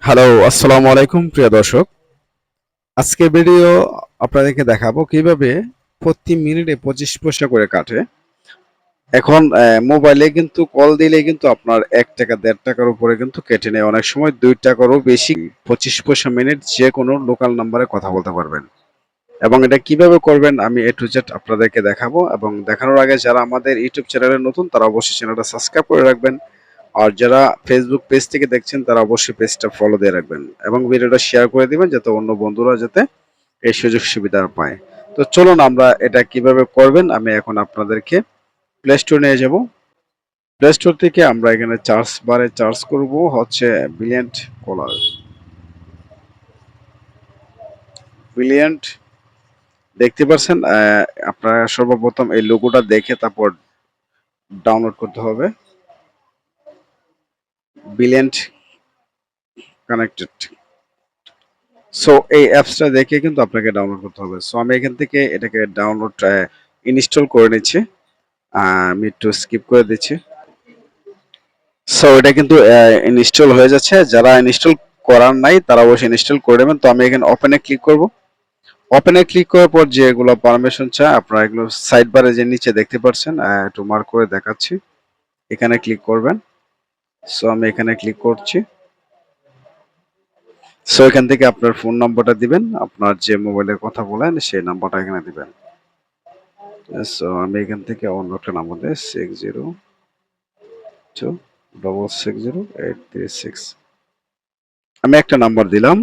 Hello, আসসালামু আলাইকুম প্রিয় দর্শক। আজকে ভিডিও আপনাদেরকে দেখাবো কিভাবে প্রতি মিনিটে 25 পয়সা করে কাটে। এখন মোবাইলে কিন্তু কল দিলে কিন্তু আপনার 1 টাকা 1.5 টাকার উপরে কিন্তু কেটে নেয়। অনেক সময় 2 টাকারও বেশি 25 পয়সা মিনিট যে কোনো লোকাল নাম্বারে কথা বলতে পারবেন। এবং এটা কিভাবে করবেন আমি A to Z আপনাদেরকে দেখাবো এবং দেখানোর আগে যারা আমাদের ইউটিউব চ্যানেলে নতুন তারা অবশ্যই চ্যানেলটা সাবস্ক্রাইব করে রাখবেন। আর যারা ফেসবুক পেজ থেকে দেখছেন তারা অবশ্যই পেজটা ফলো দিয়ে রাখবেন এবং ভিডিওটা শেয়ার করে দিবেন যাতে অন্য বন্ধুরা যাতে এই সুযোগ সুবিধা পায়। তো চলুন আমরা এটা কিভাবে করবেন আমি এখন আপনাদেরকে প্লে স্টোর নিয়ে যাব। প্লে স্টোর থেকে আমরা এখানে চার্জ বারে চার্জ করব হচ্ছে ব্রিলিয়ান্ট কলার। ব্রিলিয়ান্ট দেখতে পাচ্ছেন, আপনারা সর্বপ্রথম এই লোগোটা দেখে তারপর ডাউনলোড করতে হবে। Brilliant connected. সো এই অ্যাপসটা দেখে কিন্তু আপনাকে ডাউনলোড করতে হবে। সো আমি এখান থেকে এটাকে ডাউনলোড ইনস্টল করে নিচ্ছি। আমি একটু স্কিপ করে দিচ্ছি। সো এটা কিন্তু ইনস্টল হয়ে যাচ্ছে। যারা ইনস্টল করার নাই তারা অবশ্যই ইনস্টল করে নেবেন। তো আমি এখানে ওপেনে ক্লিক করব। ওপেনে ক্লিক করার পর যে এগুলো পারমিশন চায় আপনারা এগুলো সাইড বারে যে নিচে দেখতে পাচ্ছেন একটু মার্ক করে দেখাচ্ছি। এখানে ক্লিক করবেন। সো আমি এখানে ক্লিক করছি। সো এখান থেকে আপনার ফোন নম্বরটা দিবেন, আপনার যে মোবাইলের কথা বলেন সেই নাম্বারটা এখানে দিবেন। সো আমি এখান থেকে অন্য একটা নাম্বার দিই 6026060836। আমি একটা নাম্বার দিলাম।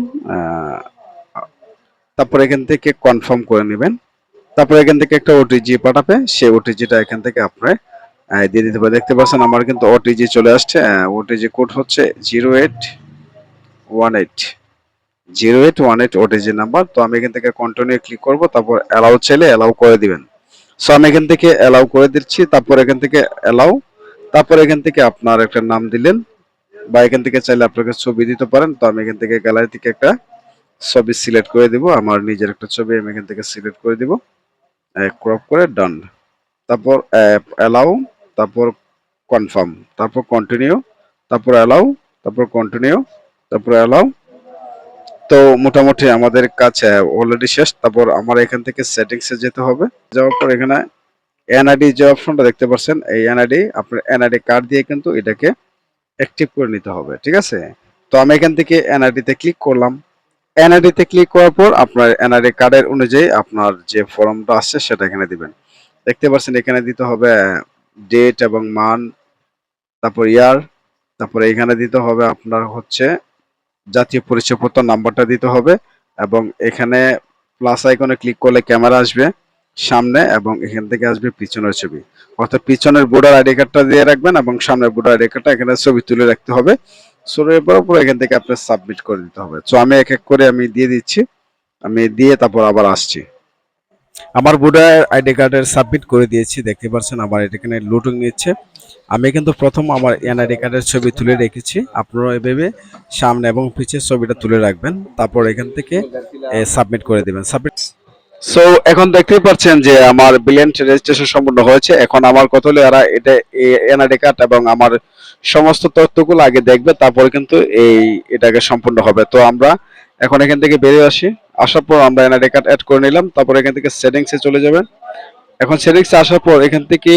তারপর এখান থেকে কনফার্ম করে নেবেন। তারপর এখান থেকে একটা ওটিজি পাঠাবে, সেই ওটিজিটা এখান থেকে আপনার দিয়ে দিতে পারে। দেখতে পাচ্ছেন আমার কিন্তু ওটিজি চলে আসছে। ওটিজি কোড হচ্ছে 0818 ওটিজি নাম্বার। তো আমি এখান থেকে কন্টিনিউ ক্লিক করব, তারপর অ্যালাউ চাইলে অ্যালাউ করে দিবেন। সো আমি এখান থেকে অ্যালাউ করে দিচ্ছি। তারপর এখান থেকে অ্যালাউ, তারপর এখান থেকে আপনার একটা নাম দিলেন বা এখান থেকে চাইলে আপনাকে ছবি দিতে পারেন। তো আমি এখান থেকে গ্যালারি থেকে একটা ছবি সিলেক্ট করে দিব, আমার নিজের একটা ছবি আমি এখান থেকে সিলেক্ট করে দিব, ক্রপ করে ডান। তারপর অ্যালাউ, তারপর কনফার্ম, তারপর কন্টিনিউ, তারপর অ্যালাউ, তারপর কন্টিনিউ, তারপর অ্যালাউ। তো মোটামুটি আমাদের কাজ অলরেডি শেষ। তারপর আমার এখান থেকে সেটিংসে যেতে হবে। যাওয়ার পর এখানে এনআইডি যে অপশনটা দেখতে পাচ্ছেন, এই এনআইডি আপনার এনআইডি কার্ড দিয়ে কিন্তু এটাকে অ্যাক্টিভ করে নিতে হবে, ঠিক আছে? তো আমি এখান থেকে এনআইডি তে ক্লিক করলাম। এনআইডি তে ক্লিক করার পর আপনার এনআইডি কার্ডের অনুযায়ী আপনার যে ফর্মটা আসছে সেটা এখানে দিবেন। দেখতে পাচ্ছেন এখানে দিতে হবে ডেট এবং মান, তারপর ইয়ার, তারপরে এখানে দিতে হবে আপনার হচ্ছে জাতীয় পরিচয়পত্র নাম্বারটা দিতে হবে এবং এখানে প্লাস আইকনে ক্লিক করলে ক্যামেরা আসবে সামনে এবং এখান থেকে আসবে পিছনের ছবি। অর্থাৎ পিছনের ভোটার আইডি কার্ডটা দিয়ে রাখবেন এবং সামনের ভোটার আইডি কার্ডটা এখানে ছবি তুলে রাখতে হবে। ছড়িয়ে পড়ার পর এখান থেকে আপনার সাবমিট করে দিতে হবে। সো আমি এক এক করে আমি দিয়ে দিচ্ছি। আমি দিয়ে তারপর আবার আসছি। আমার ভোটার আইডি কার্ডের সাবমিট করে দিয়েছি। দেখতে পাচ্ছেন আমার এখানে লোডিং নিচ্ছে। আমি কিন্তু প্রথম আমার এনআইডি কার্ডের ছবি তুলে রেখেছি। আপনারা এভাবে সামনে এবং পিছের ছবিটা তুলে রাখবেন। তারপর এখান থেকে সাবমিট করে দিবেন। সাবমিট। সো এখন দেখতেই পাচ্ছেন যে আমার ব্রিলিয়ান্ট রেজিস্ট্রেশন সম্পূর্ণ হয়েছে। এখন আমার কথা হলো এরা এটা এনআইডি কার্ড এবং আমার সমস্ত তথ্যগুলো আগে দেখবে, তারপরে কিন্তু এটাকে সম্পূর্ণ হবে। তো আমরা এখন এখান থেকে বেরিয়ে আসি। আসার পর আমরা এনআইডি কার্ড অ্যাড করে নিলাম। তারপর এখান থেকে সেটিংসে চলে যাবেন। এখন সেটিংসে আসার পর এখান থেকে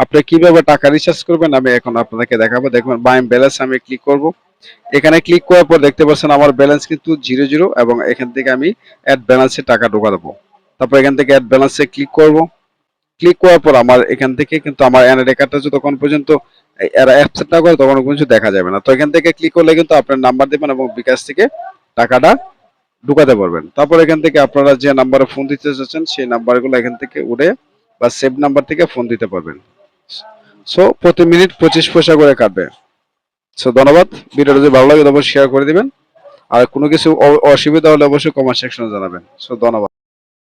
আপনি কিভাবে টাকা রিচার্জ করবেন আমি এখন আপনাদেরকে দেখাবো। দেখবেন বাই ব্যালেন্স আমি ক্লিক করব। এখানে ক্লিক করার পর দেখতে পাচ্ছেন আমার ব্যালেন্স কিন্তু 00 এবং এখান থেকে আমি অ্যাড ব্যালেন্সে টাকা ঢোকা দেবো। তারপর এখান থেকে অ্যাড ব্যালেন্সে ক্লিক করব। ক্লিক করার পর আমার এখান থেকে কিন্তু আমার এনআইডি কার্ডটা যতক্ষণ পর্যন্ত এরা অ্যাকসেপ্ট না করে তখন কিছু দেখা যাবে না। তো এখান থেকে ক্লিক করলে কিন্তু আপনার নাম্বার দিবেন এবং বিকাশ থেকে টাকাটা ঢুকাতে পারবেন। তারপর এখান থেকে আপনারা যে নাম্বারে ফোন দিতে চাচ্ছেন সেই নাম্বারগুলো এখান থেকে উঠে বা সেভ নাম্বার থেকে ফোন দিতে পারবেন। সো প্রতি মিনিট 25 পয়সা করে কাটবে। সো ধন্যবাদ। ভিডিওটা যদি ভালো লাগে তবে শেয়ার করে দিবেন। আর কোনো কিছু অসুবিধা হলে অবশ্যই কমেন্ট সেকশনে জানাবেন। সো ধন্যবাদ।